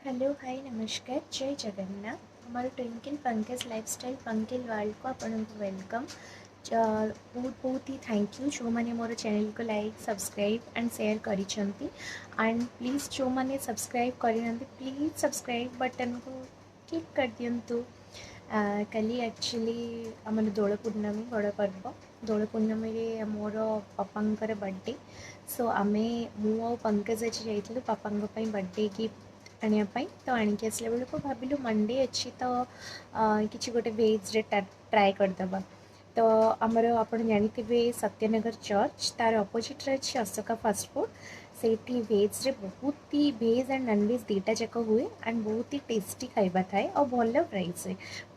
Hello hi नमस्कार जय जगन्नाथ हमारे ट्विंकल पंकज लाइफस्टाइल पंकिल वर्ल्ड को आपको वेलकम। बहुत बहुत ही थैंक यू जो मैंने मोर चैनल को लाइक सब्सक्राइब एंड शेयर करी एंड प्लीज़ जो मैंने सब्सक्राइब करना प्लीज़ सब्सक्राइब बटन को क्लिक कर दिंतु। कल एक्चुअली आम दोल पूर्णमी बड़ पर्व दोल पूर्णमी मोर पापांकर बर्थडे सो आमे मु पंकज आज जाइलु पापा बर्थडे गिफ्ट आने तो आणिक आसला बेलू भाविलु मंडे अच्छी तो किसी गोटे वेज ट्राए करदे तो आमर आप जानते सत्यनगर चर्च तार अपोजिट अच्छी अशोका फास्ट फूड से वेज रे बहुत ही वेज एंड नॉनवेज दुटा जाक हुए एंड बहुत ही टेस्टी खाଇବା थाए और भल प्राइस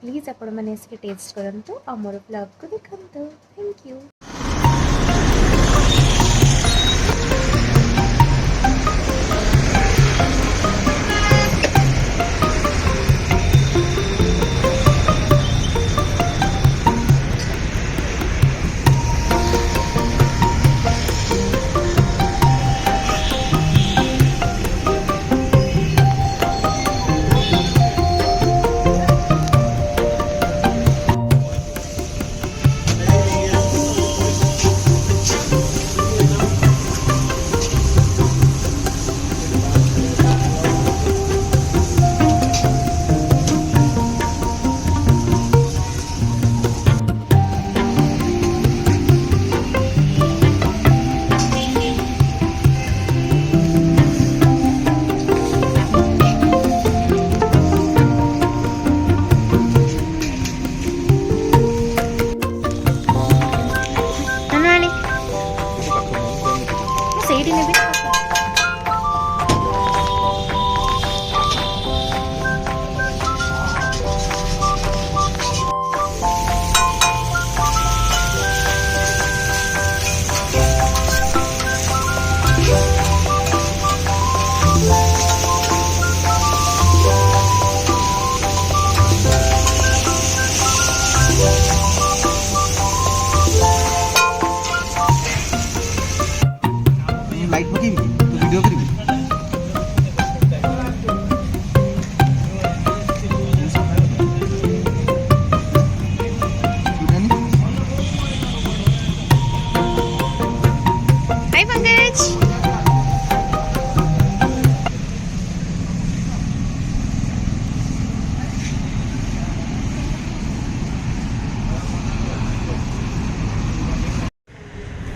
प्लीज आपण मैंने टेस्ट करूँ आमर ब्लॉग को देखते। Thank you. ସେଇଠି ନେବି। लाइट पकेबी तो वीडियो करी हाय पंकज।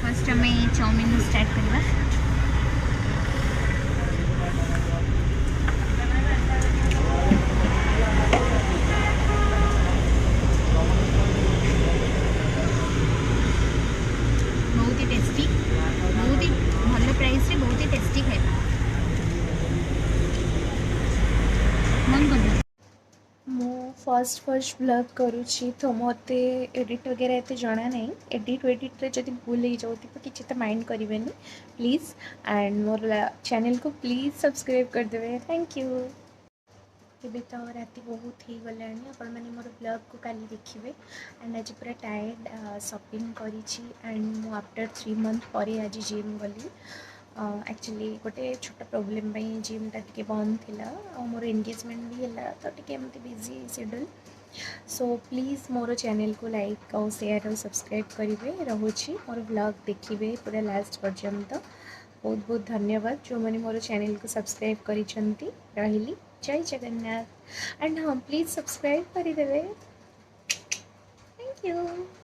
फर्स्ट आम चाउमिन स्टार्ट करवा। बहुत ही टेस्टी बहुत ही भल प्राइस रे बहुत ही टेस्टी खाଇବା मन कर मो फर्स्ट ब्लॉग करुँची तो मत एडिट वगैरह एत जना नहीं एडिट रे जब भूल हो जाऊँ किसी तो माइंड करें प्लीज़ एंड मोर चैनल को प्लीज़ सब्सक्राइब करदे। Thank you. ଏବେ ତ ରାତି ବହୁତ ହେଇଗଲାଣି ଆପଣମାନେ ମୋର ବ୍ଲଗ୍କୁ କାଲି ଦେଖିବେ ଆଣ୍ଡ ଆଜି ପୁରା ଟାୟାର୍ଡ଼ ସପିଂ କରିଛି ଆଣ୍ଡ ମୁଁ ଆଫ୍ଟର 3 ମନ୍ଥ ପରେ ଆଜି ଜିମ୍ ଗଲି। एक्चुअली गोटे छोट प्रोब्लेम जिमटा टी बंद थिला और मोर एंगेजमेंट भी है तो टी एमती busy schedule so please more channel को लाइक और शेयर और सब्सक्राइब करेंगे रोचे मोर ब्लॉग देखिए पूरा लास्ट पर्यंत। बहुत बहुत धन्यवाद जो मैंने मोर चैनल को सब्सक्राइब करी रही। जय जगन्नाथ एंड हाँ प्लीज़ सब्सक्राइब करदे। Thank you.